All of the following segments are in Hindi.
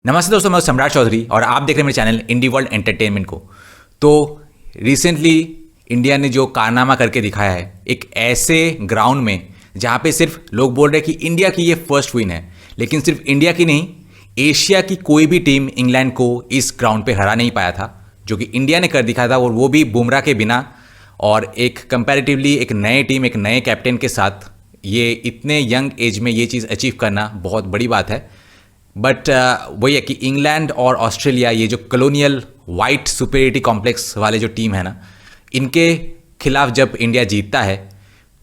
नमस्ते दोस्तों, मैं सम्राट चौधरी और आप देख रहे हैं मेरे चैनल इंडी वर्ल्ड एंटरटेनमेंट को। तो रिसेंटली इंडिया ने जो कारनामा करके दिखाया है एक ऐसे ग्राउंड में जहां पे सिर्फ लोग बोल रहे हैं कि इंडिया की ये फर्स्ट विन है, लेकिन सिर्फ इंडिया की नहीं, एशिया की कोई भी टीम इंग्लैंड को इस ग्राउंड पे हरा नहीं पाया था, जो कि इंडिया ने कर दिखाया था, और वो भी बुमराह के बिना। और एक कंपैरेटिवली एक नए टीम, एक नए कैप्टन के साथ ये इतने यंग एज में ये चीज़ अचीव करना बहुत बड़ी बात है। बट वही है कि इंग्लैंड और ऑस्ट्रेलिया, ये जो कॉलोनियल वाइट सुपेरिटी कॉम्प्लेक्स वाले जो टीम है ना, इनके खिलाफ जब इंडिया जीतता है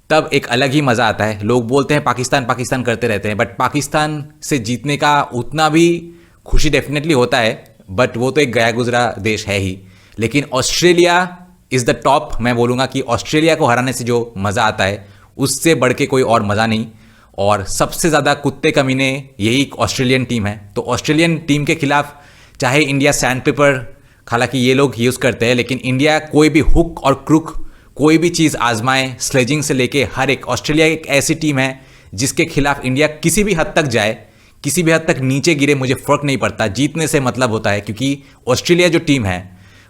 तब एक अलग ही मज़ा आता है। लोग बोलते हैं पाकिस्तान पाकिस्तान करते रहते हैं, बट पाकिस्तान से जीतने का उतना भी खुशी डेफिनेटली होता है, बट वो तो एक गया गुजरा देश है ही। लेकिन ऑस्ट्रेलिया इज़ द टॉप। मैं बोलूँगा कि ऑस्ट्रेलिया को हराने से जो मज़ा आता है उससे बढ़ के कोई और मज़ा नहीं। और सबसे ज़्यादा कुत्ते कमीने यही ऑस्ट्रेलियन टीम है। तो ऑस्ट्रेलियन टीम के खिलाफ चाहे इंडिया सैंड पेपर, हालांकि ये लोग यूज़ करते हैं, लेकिन इंडिया कोई भी हुक और क्रुक कोई भी चीज़ आजमाए, स्लेजिंग से लेके हर एक, ऑस्ट्रेलिया एक ऐसी टीम है जिसके खिलाफ इंडिया किसी भी हद तक जाए, किसी भी हद तक नीचे गिरे, मुझे फ़र्क नहीं पड़ता, जीतने से मतलब होता है। क्योंकि ऑस्ट्रेलिया जो टीम है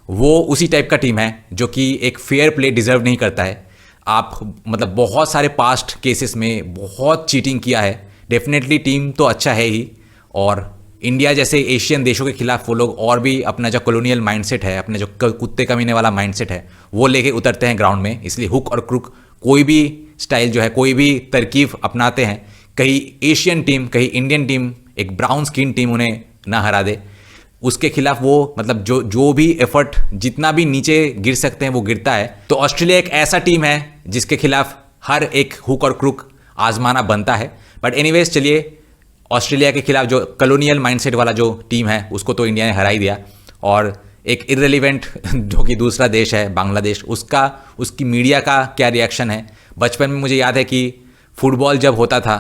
वो उसी टाइप का टीम है जो कि एक फेयर प्ले डिज़र्व नहीं करता है। आप मतलब बहुत सारे पास्ट केसेस में बहुत चीटिंग किया है। डेफिनेटली टीम तो अच्छा है ही, और इंडिया जैसे एशियन देशों के खिलाफ वो लोग और भी अपना जो कॉलोनियल माइंडसेट है, अपने जो कुत्ते कमीने वाला माइंडसेट है, वो लेके उतरते हैं ग्राउंड में। इसलिए हुक और क्रुक कोई भी स्टाइल जो है, कोई भी तरकीब अपनाते हैं, कहीं एशियन टीम, कहीं इंडियन टीम, एक ब्राउन स्किन टीम उन्हें ना हरा दे, उसके खिलाफ वो मतलब जो भी एफर्ट, जितना भी नीचे गिर सकते हैं वो गिरता है। तो ऑस्ट्रेलिया एक ऐसा टीम है जिसके खिलाफ हर एक हुक और क्रुक आजमाना बनता है। बट एनीवेज, चलिए, ऑस्ट्रेलिया के खिलाफ जो कॉलोनियल माइंडसेट वाला जो टीम है उसको तो इंडिया ने हरा ही दिया। और एक इररिलेवेंट जो कि दूसरा देश है बांग्लादेश, उसकी मीडिया का क्या रिएक्शन है। बचपन में मुझे याद है कि फुटबॉल जब होता था,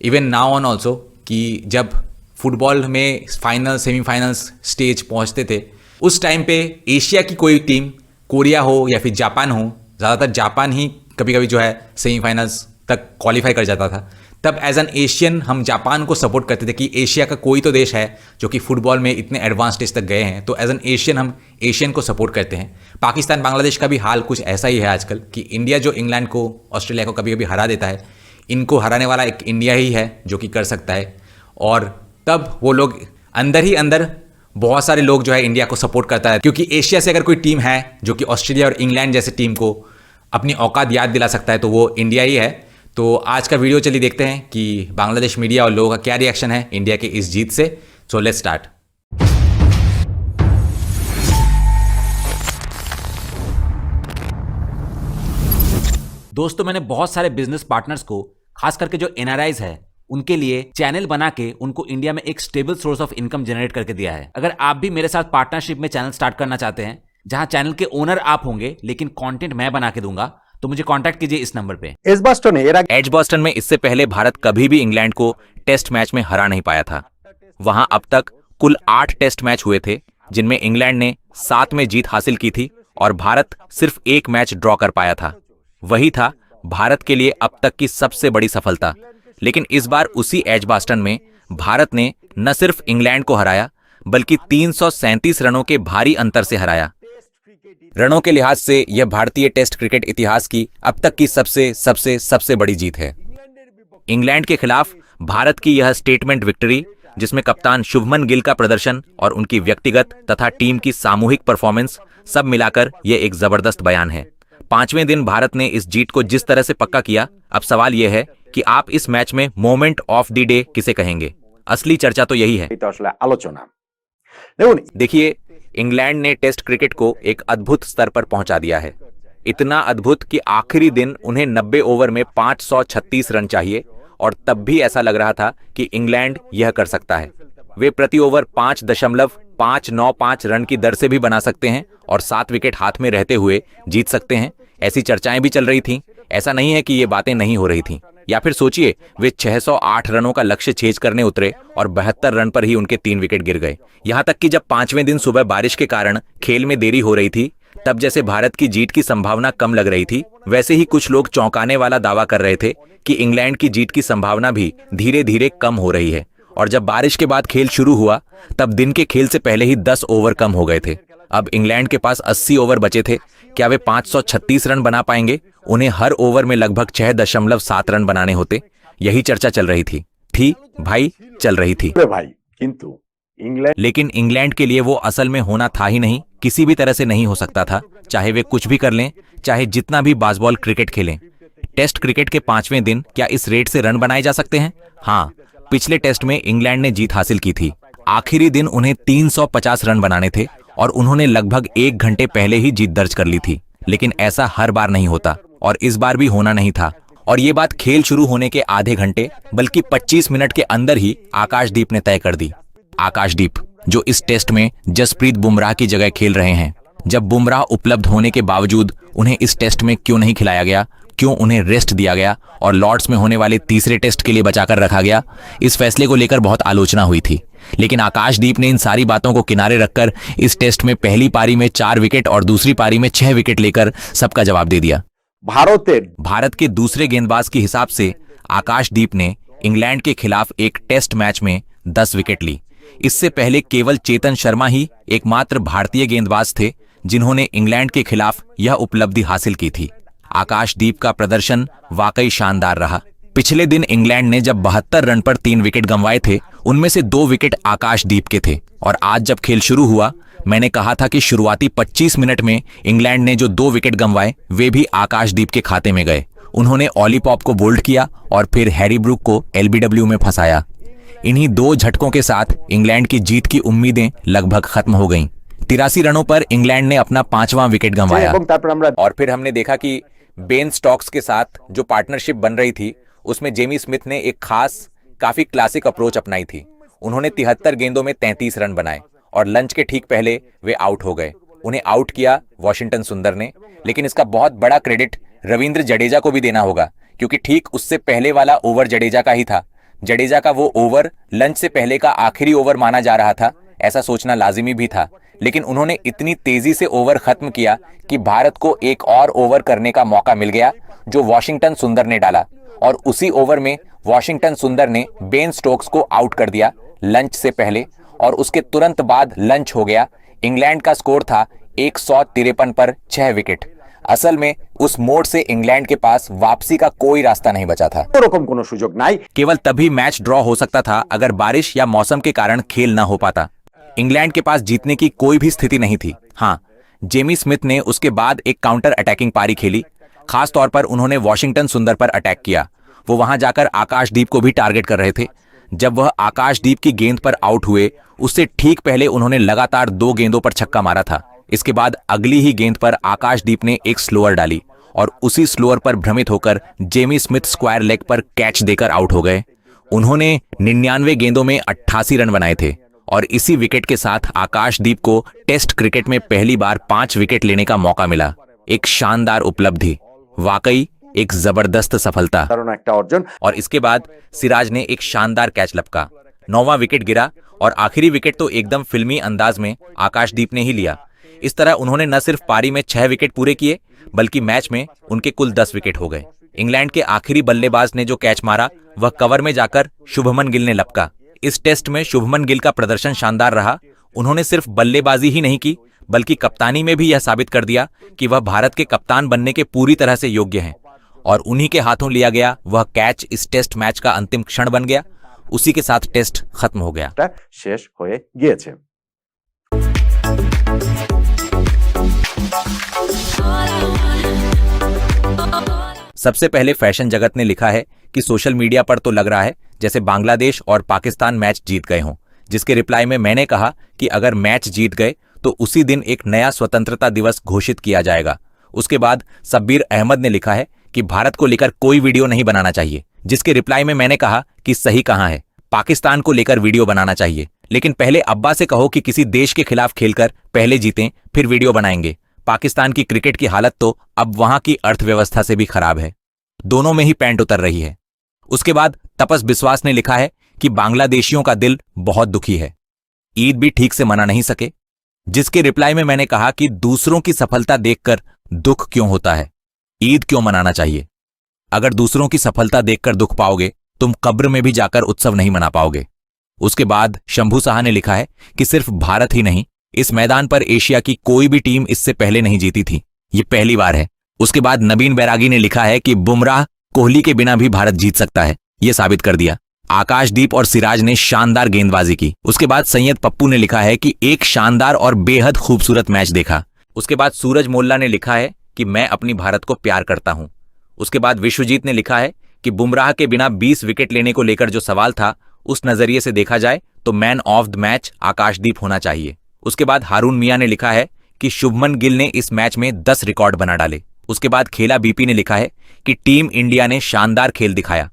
इवन नाउ ऑन ऑल्सो, कि जब फुटबॉल में फाइनल सेमीफाइनल्स स्टेज पहुंचते थे, उस टाइम पे एशिया की कोई टीम, कोरिया हो या फिर जापान हो, ज़्यादातर जापान ही कभी कभी जो है सेमीफाइनल्स तक क्वालिफाई कर जाता था। तब एज एन एशियन हम जापान को सपोर्ट करते थे कि एशिया का कोई तो देश है जो कि फुटबॉल में इतने एडवांस स्टेज तक गए हैं, तो एज एन एशियन हम एशियन को सपोर्ट करते हैं। पाकिस्तान बांग्लादेश का भी हाल कुछ ऐसा ही है आजकल, कि इंडिया जो इंग्लैंड को, ऑस्ट्रेलिया को कभी कभी हरा देता है, इनको हराने वाला एक इंडिया ही है जो कि कर सकता है। और तब वो लोग अंदर ही अंदर, बहुत सारे लोग जो है इंडिया को सपोर्ट करता है, क्योंकि एशिया से अगर कोई टीम है जो कि ऑस्ट्रेलिया और इंग्लैंड जैसे टीम को अपनी औकात याद दिला सकता है तो वो इंडिया ही है। तो आज का वीडियो चलिए देखते हैं कि बांग्लादेश मीडिया और लोगों का क्या रिएक्शन है इंडिया के इस जीत से। So let's start. दोस्तों, मैंने बहुत सारे बिजनेस पार्टनर्स को, खास करके जो एनआरआईज है, उनके लिए चैनल बना के उनको इंडिया में एक stable source of income generate करके दिया है। अगर आप भी मेरे साथ पार्टनरशिप में चैनल स्टार्ट करना चाहते हैं, जहां चैनल के ओनर आप होंगे लेकिन कंटेंट मैं बना के दूंगा, तो मुझे कांटेक्ट कीजिए इस नंबर पे। एजबॉस्टन में इससे पहले भारत कभी भी इंग्लैंड को टेस्ट मैच में हरा नहीं पाया था। वहां अब तक कुल 8 टेस्ट मैच हुए थे, जिनमें इंग्लैंड ने 7 में जीत हासिल की थी और भारत सिर्फ 1 मैच ड्रॉ कर पाया था। वही था भारत के लिए अब तक की सबसे बड़ी सफलता। लेकिन इस बार उसी एजबॉस्टन में भारत ने न सिर्फ इंग्लैंड को हराया, बल्कि 337 रनों के भारी अंतर से हराया। रनों के लिहाज से यह भारतीय टेस्ट क्रिकेट इतिहास की अब तक की सबसे बड़ी जीत है। इंग्लैंड के खिलाफ भारत की यह स्टेटमेंट विक्ट्री, जिसमें कप्तान शुभमन गिल का प्रदर्शन और उनकी व्यक्तिगत तथा टीम की सामूहिक परफॉर्मेंस सब मिलाकर यह एक जबरदस्त बयान है। 5वें दिन भारत ने इस जीत को जिस तरह से पक्का किया, अब सवाल यह है कि आप इस मैच में मोमेंट ऑफ द डे किसे कहेंगे। असली चर्चा तो यही है। देखिए, इंग्लैंड ने टेस्ट क्रिकेट को एक अद्भुत स्तर पर पहुंचा दिया है। इतना अद्भुत कि आखिरी दिन उन्हें 90 ओवर में 536 रन चाहिए, और तब भी ऐसा लग रहा था कि इंग्लैंड यह कर सकता है। वे प्रति ओवर 5.595 रन की दर से भी बना सकते हैं और 7 विकेट हाथ में रहते हुए जीत सकते हैं। ऐसी चर्चाएं भी चल रही थीं। ऐसा नहीं है कि ये बातें नहीं हो रही थीं। या फिर सोचिए, वे 608 रनों का लक्ष्य छेज करने उतरे और 72 रन पर ही उनके 3 विकेट गिर गए। यहां तक कि जब 5वें दिन सुबह बारिश के कारण खेल में देरी हो रही थी, तब जैसे भारत की जीत की संभावना कम लग रही थी, वैसे ही कुछ लोग चौंकाने वाला दावा कर रहे थे कि इंग्लैंड की जीत की संभावना भी धीरे धीरे कम हो रही है। और जब बारिश के बाद खेल शुरू हुआ तब दिन के खेल से पहले ही 10 ओवर कम हो गए थे। अब इंग्लैंड के पास 80 ओवर बचे थे। क्या वे 536 रन बना पाएंगे? उन्हें हर ओवर में लगभग 6.7 रन बनाने होते। यही चर्चा चल रही थी भाई, चल रही थी भाई। किंतु लेकिन इंग्लैंड के लिए वो असल में होना था ही नहीं, किसी भी तरह से नहीं हो सकता था, चाहे वे कुछ भी कर लें, चाहे जितना भी बास्बॉल क्रिकेट खेलें। टेस्ट क्रिकेट के 5वें दिन क्या इस रेट से रन बनाए जा सकते हैं? हाँ, पिछले टेस्ट में इंग्लैंड ने जीत हासिल की थी। आखिरी दिन उन्हें 350 रन बनाने थे और उन्होंने लगभग 1 घंटे पहले ही जीत दर्ज कर ली थी। लेकिन ऐसा हर बार नहीं होता और इस बार भी होना नहीं था। और ये बात खेल शुरू होने के आधे घंटे बल्कि 25 मिनट के अंदर ही आकाशदीप ने तय कर दी। आकाशदीप जो इस टेस्ट में जसप्रीत बुमराह की जगह खेल रहे हैं। जब बुमराह उपलब्ध होने के बावजूद उन्हें इस टेस्ट में क्यों नहीं खिलाया गया, क्यों उन्हें रेस्ट दिया गया और लॉर्ड्स में होने वाले तीसरे टेस्ट के लिए बचाकर रखा गया, इस फैसले को लेकर बहुत आलोचना हुई थी। लेकिन आकाशदीप ने इन सारी बातों को किनारे रखकर इस टेस्ट में पहली पारी में 4 विकेट और दूसरी पारी में 6 विकेट लेकर सबका जवाब दे दिया। भारत के दूसरे गेंदबाज के हिसाब से आकाशदीप ने इंग्लैंड के खिलाफ एक टेस्ट मैच में 10 विकेट ली। इससे पहले केवल चेतन शर्मा ही एकमात्र भारतीय गेंदबाज थे जिन्होंने इंग्लैंड के खिलाफ यह उपलब्धि हासिल की थी। आकाशदीप का प्रदर्शन वाकई शानदार रहा। पिछले दिन इंग्लैंड ने जब 72 रन पर 3 विकेट गंवाए थे, उनमें से 2 विकेट आकाशदीप के थे। और आज जब खेल शुरू हुआ, मैंने कहा था कि शुरुआती 25 मिनट में इंग्लैंड ने जो 2 विकेट गंवाए वे भी आकाशदीप के खाते में गए। उन्होंने ऑली पॉप को बोल्ड किया और फिर हैरी ब्रूक को एलबीडब्ल्यू में फंसाया। इन्हीं 2 झटकों के साथ इंग्लैंड की जीत की उम्मीदें लगभग खत्म हो गईं। 83 रनों पर इंग्लैंड ने अपना 5वां विकेट गंवाया। और फिर हमने देखा कि बेन स्टोक्स के साथ जो पार्टनरशिप बन रही थी उसमें जेमी स्मिथ ने एक खास काफी क्लासिक अप्रोच अपनाई थी। उन्होंने 73 गेंदों में 33 रन बनाए और लंच के ठीक पहले वे आउट हो गए। उन्हें आउट किया वॉशिंगटन सुंदर ने, लेकिन इसका बहुत बड़ा क्रेडिट रविंद्र जडेजा को भी देना होगा, क्योंकि ठीक उससे पहले वाला ओवर जडेजा का ही था। जडेजा का वो ओवर लंच से पहले का आखिरी ओवर माना जा रहा था, ऐसा सोचना लाजिमी भी था। लेकिन उन्होंने इतनी तेजी से ओवर खत्म किया कि भारत को एक और ओवर करने का मौका मिल गया, जो वॉशिंगटन सुंदर ने डाला। और उसी ओवर में वॉशिंगटन सुंदर ने बेन स्टोक्स को आउट कर दिया लंच से पहले, और उसके तुरंत बाद लंच हो गया। इंग्लैंड का स्कोर था 153 पर 6 विकेट। असल में उस मोड़ से इंग्लैंड के पास वापसी का कोई रास्ता नहीं बचा था। केवल तभी मैच ड्रॉ हो सकता था अगर बारिश या मौसम के कारण खेल ना हो पाता। इंग्लैंड के पास जीतने की कोई भी स्थिति नहीं थी। हाँ, जेमी स्मिथ ने उसके बाद एक काउंटर अटैकिंग पारी खेली। खास तौर पर उन्होंने वॉशिंगटन सुंदर पर अटैक किया। वो वहां जाकर आकाशदीप को भी टारगेट कर रहे थे। जब वह आकाशदीप की गेंद पर आउट हुए, उससे ठीक पहले उन्होंने लगातार 2 गेंदों पर छक्का मारा था। इसके बाद अगली ही गेंद पर आकाशदीप ने एक स्लोअर डाली और उसी स्लोअर पर भ्रमित होकर जेमी स्मिथ स्क्वायर लेग पर कैच देकर आउट हो गए। उन्होंने 99 गेंदों में 88 रन बनाए थे और इसी विकेट के साथ आकाशदीप को टेस्ट क्रिकेट में पहली बार 5 विकेट लेने का मौका मिला। एक शानदार उपलब्धि, वाकई एक जबरदस्त सफलता। और इसके बाद सिराज ने एक शानदार कैच लपका। 9वां विकेट गिरा और आखिरी विकेट तो एकदम फिल्मी अंदाज में आकाशदीप ने ही लिया। इस तरह उन्होंने न सिर्फ पारी में 6 विकेट पूरे किए, बल्कि मैच में उनके कुल 10 विकेट हो गए। इंग्लैंड के आखिरी बल्लेबाज ने जो कैच मारा वह कवर में जाकर शुभमन गिल ने लपका। इस टेस्ट में शुभमन गिल का प्रदर्शन शानदार रहा। उन्होंने सिर्फ बल्लेबाजी ही नहीं की, बल्कि कप्तानी में भी यह साबित कर दिया कि वह भारत के कप्तान बनने के पूरी तरह से योग्य हैं। और उन्हीं के हाथों लिया गया वह कैच इस टेस्ट मैच का अंतिम क्षण बन गया। उसी के साथ टेस्ट खत्म हो गया। शेष होए गिয়েছে। सबसे पहले फैशन जगत ने लिखा है कि सोशल मीडिया पर तो लग रहा है जैसे बांग्लादेश और पाकिस्तान मैच जीत गए हों, जिसके रिप्लाई में मैंने कहा कि अगर मैच जीत गए तो उसी दिन एक नया स्वतंत्रता दिवस घोषित किया जाएगा। उसके बाद सब्बीर अहमद ने लिखा है कि भारत को लेकर कोई वीडियो नहीं बनाना चाहिए, जिसके रिप्लाई में मैंने कहा कि सही कहां है, पाकिस्तान को लेकर वीडियो बनाना चाहिए, लेकिन पहले अब्बा से कहो कि किसी देश के खिलाफ खेलकर पहले जीतें फिर वीडियो बनाएंगे। पाकिस्तान की क्रिकेट की हालत तो अब वहां की अर्थव्यवस्था से भी खराब है। दोनों में ही पैंट उतर रही है। उसके बाद तपस बिस्वास ने लिखा है कि बांग्लादेशियों का दिल बहुत दुखी है, ईद भी ठीक से मना नहीं सके, जिसके रिप्लाई में मैंने कहा कि दूसरों की सफलता देखकर दुख क्यों होता है, ईद क्यों मनाना चाहिए। अगर दूसरों की सफलता देखकर दुख पाओगे तुम कब्र में भी जाकर उत्सव नहीं मना पाओगे। उसके बाद शंभू साहा ने लिखा है कि सिर्फ भारत ही नहीं, इस मैदान पर एशिया की कोई भी टीम इससे पहले नहीं जीती थी, ये पहली बार है। उसके बाद नवीन बैरागी ने लिखा है कि बुमराह कोहली के बिना भी भारत जीत सकता है, यह साबित कर दिया। आकाशदीप और सिराज ने शानदार गेंदबाजी की। उसके बाद सैयद पप्पू ने लिखा है कि एक शानदार और बेहद खूबसूरत मैच देखा। उसके बाद सूरज मोल्ला ने लिखा है कि मैं अपनी भारत को प्यार करता हूं। उसके बाद विश्वजीत ने लिखा है कि बुमराह के बिना 20 विकेट लेने को लेकर जो सवाल था, उस नजरिए से देखा जाए तो मैन ऑफ द मैच आकाशदीप होना चाहिए। उसके बाद हारून मियां ने लिखा है कि शुभमन गिल ने इस मैच में 10 रिकॉर्ड बना डाले। उसके बाद खेला बीपी ने लिखा है कि टीम इंडिया ने शानदार खेल दिखाया।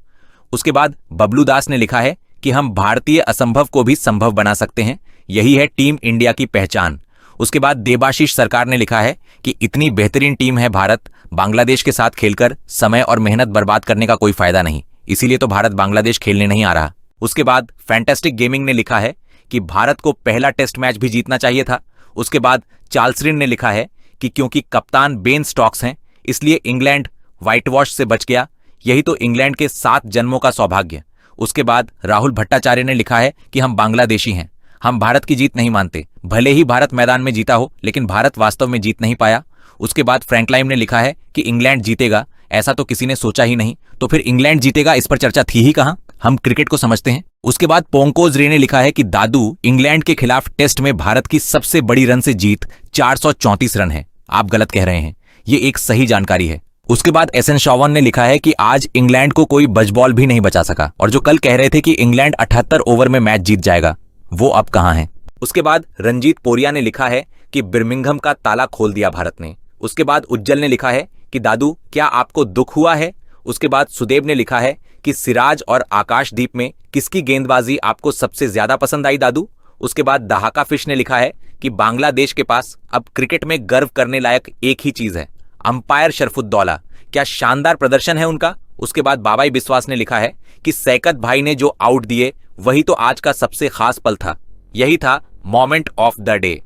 उसके बाद बबलू दास ने लिखा है कि हम भारतीय असंभव को भी संभव बना सकते हैं, यही है टीम इंडिया की पहचान। उसके बाद देबाशीष सरकार ने लिखा है कि इतनी बेहतरीन टीम है भारत, बांग्लादेश के साथ खेलकर समय और मेहनत बर्बाद करने का कोई फायदा नहीं, इसीलिए तो भारत बांग्लादेश खेलने नहीं आ रहा। उसके बाद फैंटास्टिक गेमिंग ने लिखा है कि भारत को पहला टेस्ट मैच भी जीतना चाहिए था। उसके बाद चार्ल्सरिन ने लिखा है कि क्योंकि कप्तान बेन स्टोक्स हैं, इसलिए इंग्लैंड व्हाइट वॉश से बच गया, यही तो इंग्लैंड के 7 जन्मों का सौभाग्य। उसके बाद राहुल भट्टाचार्य ने लिखा है कि हम बांग्लादेशी हैं, हम भारत की जीत नहीं मानते, भले ही भारत मैदान में जीता हो, लेकिन भारत वास्तव में जीत नहीं पाया। उसके बाद फ्रैंकलाइन ने लिखा है कि इंग्लैंड जीतेगा, ऐसा तो किसी ने सोचा ही नहीं, तो फिर इंग्लैंड जीतेगा इस पर चर्चा थी ही कहां, हम क्रिकेट को समझते हैं। उसके बाद पोंकोज रे ने लिखा है कि दादू, इंग्लैंड के खिलाफ टेस्ट में भारत की सबसे बड़ी रन से जीत 434 रन है, आप गलत कह रहे हैं, ये एक सही जानकारी है। उसके बाद एसएन शॉवन ने लिखा है कि आज इंग्लैंड को कोई बजबॉल भी नहीं बचा सका, और जो कल कह रहे थे कि इंग्लैंड 78 ओवर में मैच जीत जाएगा, वो अब कहां है। उसके बाद रंजीत पोरिया ने लिखा है कि बिर्मिंघम का ताला खोल दिया भारत ने। उसके बाद उज्जवल ने लिखा है कि दादू, क्या आपको दुख हुआ है। उसके बाद सुदेव ने लिखा है कि सिराज और आकाशदीप में किसकी गेंदबाजी आपको सबसे ज्यादा पसंद आई दादू। उसके बाद दहाका फिश ने लिखा है कि बांग्लादेश के पास अब क्रिकेट में गर्व करने लायक एक ही चीज है, अंपायर शरफुद्दौला, क्या शानदार प्रदर्शन है उनका। उसके बाद बाबाई बिस्वास ने लिखा है कि सैकत भाई ने जो आउट दिए वही तो आज का सबसे खास पल था, यही था मोमेंट ऑफ द डे।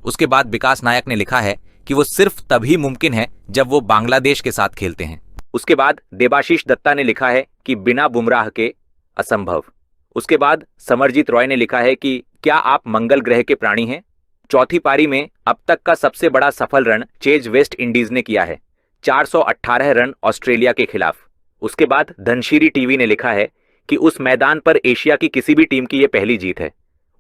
उसके बाद विकास नायक ने लिखा है कि वो सिर्फ तभी मुमकिन है जब वो बांग्लादेश के साथ खेलते हैं। उसके बाद देबाशीष दत्ता ने लिखा है कि बिना बुमराह के असंभव। उसके बाद समरजीत रॉय ने लिखा है कि क्या आप मंगल ग्रह के प्राणी हैं। चौथी पारी में अब तक का सबसे बड़ा सफल रन चेज वेस्ट इंडीज ने किया है, 418 रन ऑस्ट्रेलिया के खिलाफ। उसके बाद धनशीरी टीवी ने लिखा है कि उस मैदान पर एशिया की किसी भी टीम की यह पहली जीत है।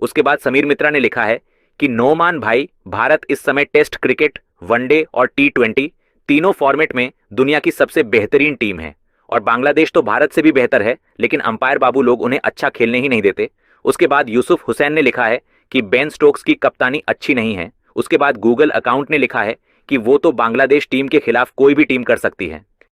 उसके बाद समीर मित्रा ने लिखा है कि नोमान भाई, भारत इस समय टेस्ट क्रिकेट, वनडे और T20 तीनों फॉर्मेट में दुनिया की सबसे बेहतरीन टीम है, और बांग्लादेश तो भारत से भी बेहतर है, लेकिन अंपायर बाबू लोग उन्हें अच्छा खेलने ही नहीं देते। उसके बाद यूसुफ हुसैन ने लिखा है कि बेन स्टोक्स की कप्तानी अच्छी नहीं है। उसके बाद गूगल अकाउंट ने लिखा है कि वो तो बांग्लादेश टीम के खिलाफ कोई भी टीम कर सकती है।